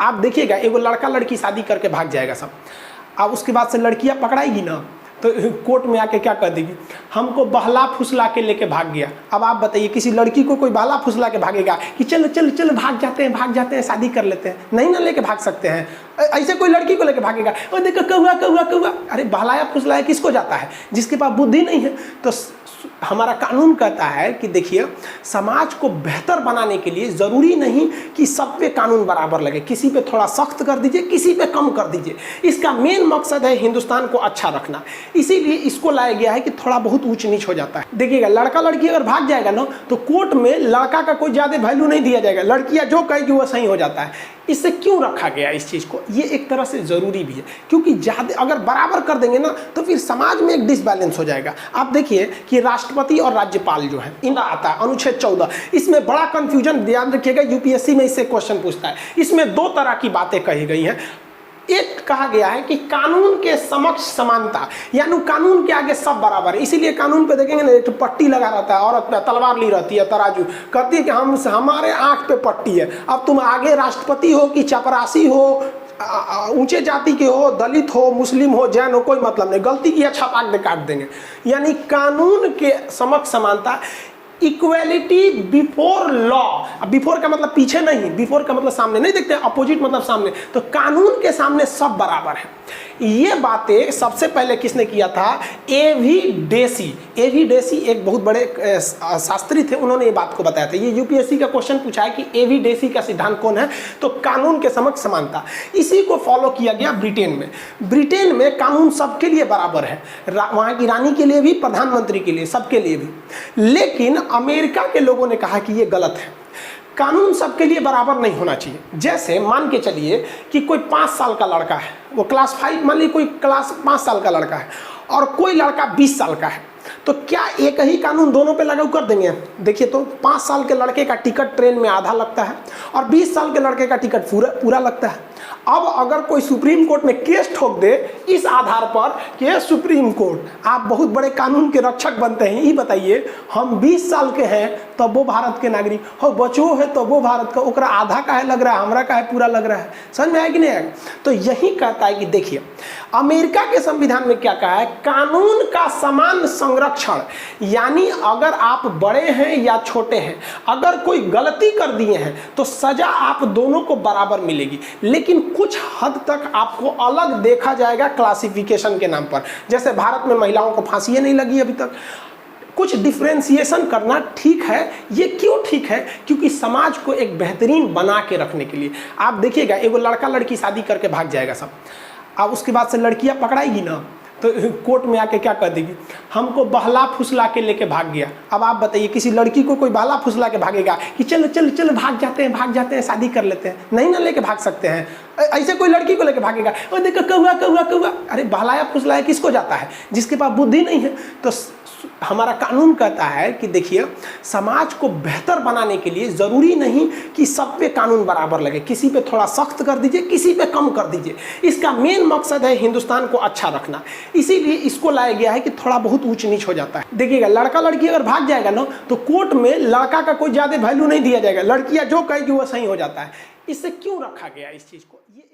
आप देखिएगा एगो लड़का लड़की शादी करके भाग जाएगा सब, अब उसके बाद से लड़कियां पकड़ाएगी ना तो कोर्ट में आके क्या कर देगी, हमको बहला फुसला के लेके भाग गया। अब आप बताइए किसी लड़की को कोई बहला फुसला के भागेगा कि चलो चलो चलो भाग जाते हैं शादी कर लेते हैं, नहीं ना लेके भाग सकते हैं। ऐसे कोई लड़की को लेके भागेगा, और देखो कौआ कौआ कौआ, अरे बहलाया फुसलाया किसको जाता है, जिसके पास बुद्धि नहीं है। तो हमारा कानून कहता है कि देखिए समाज को बेहतर बनाने के लिए ज़रूरी नहीं कि सब पे कानून बराबर लगे, किसी पे थोड़ा सख्त कर दीजिए, किसी पे कम कर दीजिए। इसका मेन मकसद है हिंदुस्तान को अच्छा रखना, इसीलिए इसको लाया गया है कि थोड़ा बहुत ऊंच नीच हो जाता है। देखिएगा लड़का लड़की अगर भाग जाएगा ना तो कोर्ट में लड़का का कोई ज़्यादा वैल्यू नहीं दिया जाएगा, लड़कियाँ जो कहेगी वो सही हो जाता है। इससे क्यों रखा गया इस चीज़ को, ये एक तरह से ज़रूरी भी है, क्योंकि ज़्यादा अगर बराबर कर देंगे ना तो फिर समाज में एक डिसबैलेंस हो जाएगा। आप देखिए कि राष्ट्रपति और राज्यपाल जो है इनका आता है अनुच्छेद 14, इसमें बड़ा कन्फ्यूजन, ध्यान रखिएगा यूपीएससी में इससे क्वेश्चन पूछता है। इसमें दो तरह की बातें कही गई हैं। एक कहा गया है कि कानून के समक्ष समानता, यानी कानून के आगे सब बराबर है, इसीलिए कानून पे देखेंगे ना एक पट्टी लगा रहता है, औरत पे तलवार ली रहती है, तराजू कहती है कि हमारे आंख पे पट्टी है। अब तुम आगे राष्ट्रपति हो कि चपरासी हो, ऊंचे जाति के हो, दलित हो, मुस्लिम हो, जैन हो, कोई मतलब नहीं, गलती किया छपाक दे काट देंगे। यानी कानून के समक्ष समानता, इक्वेलिटी बिफोर लॉ। बिफोर का मतलब पीछे नहीं, बिफोर का मतलब सामने नहीं, देखते अपोजिट मतलब सामने, तो कानून के सामने सब बराबर है। ये बातें सबसे पहले किसने किया था, एवी डेसी। एवी डेसी एक बहुत बड़े शास्त्री थे, उन्होंने ये बात को बताया था। ये यूपीएससी का क्वेश्चन पूछा है कि एवी डेसी का सिद्धांत कौन है, तो कानून के समक्ष समानता। इसी को फॉलो किया गया ब्रिटेन में। ब्रिटेन में कानून सबके लिए बराबर है, वहाँ की रानी के लिए भी, प्रधानमंत्री के लिए, सबके लिए भी। लेकिन अमेरिका के लोगों ने कहा कि ये गलत है, कानून सबके लिए बराबर नहीं होना चाहिए। जैसे मान के चलिए कि कोई 5 साल का लड़का है, वो क्लास 5, मान लीजिए कोई क्लास 5 साल का लड़का है और कोई लड़का 20 साल का है, तो क्या एक ही कानून दोनों पे लागू कर देंगे? देखिए तो 5 साल के लड़के का टिकट ट्रेन में आधा लगता है और 20 साल के लड़के का टिकट पूरा लगता है। अब अगर कोई सुप्रीम कोर्ट में केस ठोक दे इस आधार पर कि सुप्रीम कोर्ट आप बहुत बड़े कानून के रक्षक बनते हैं, ये बताइए हम 20 साल के हैं तब वो भारत के नागरिक हो, बचो है तो वो भारत का, ओकरा आधा का है लग रहा है, हमरा का है पूरा लग रहा है, समझ में आया कि नहीं आएगा? तो यही कहता है कि देखिए अमेरिका के संविधान में क्या कहा है, कानून का समान संरक्षण। यानी अगर आप बड़े हैं या छोटे हैं, अगर कोई गलती कर दिए हैं तो सजा आप दोनों को बराबर मिलेगी, लेकिन कुछ हद तक आपको अलग देखा जाएगा क्लासिफिकेशन के नाम पर। जैसे भारत में महिलाओं को फांसी नहीं लगी अभी तक, कुछ डिफ्रेंसिएशन करना ठीक है। ये क्यों ठीक है? क्योंकि समाज को एक बेहतरीन बना के रखने के लिए। आप देखिएगा एगो लड़का लड़की शादी करके भाग जाएगा सब, अब उसके बाद से लड़कियां पकड़ाएगी ना तो कोर्ट में आके क्या कर देगी, हमको बहला फुसला के लेके भाग गया। अब आप बताइए किसी लड़की को कोई बहला फुसला के भागेगा कि चलो चलो चलो भाग जाते हैं शादी कर लेते हैं, नहीं ना लेके भाग सकते हैं। ऐसे कोई लड़की को लेके भागेगा, और देखो कौआ कौआ कौआ, अरे बहलाया फुसलाया किसको जाता है, जिसके पास बुद्धि नहीं है। तो हमारा कानून कहता है कि देखिए समाज को बेहतर बनाने के लिए ज़रूरी नहीं कि सब पे कानून बराबर लगे, किसी पे थोड़ा सख्त कर दीजिए, किसी पे कम कर दीजिए। इसका मेन मकसद है हिंदुस्तान को अच्छा रखना, इसीलिए इसको लाया गया है कि थोड़ा बहुत ऊंच नीच हो जाता है। देखिएगा लड़का लड़की अगर भाग जाएगा ना तो कोर्ट में लड़का का कोई ज़्यादा वैल्यू नहीं दिया जाएगा, लड़कियाँ जो कहेगी वो सही हो जाता है। इससे क्यों रखा गया इस चीज़ को, ये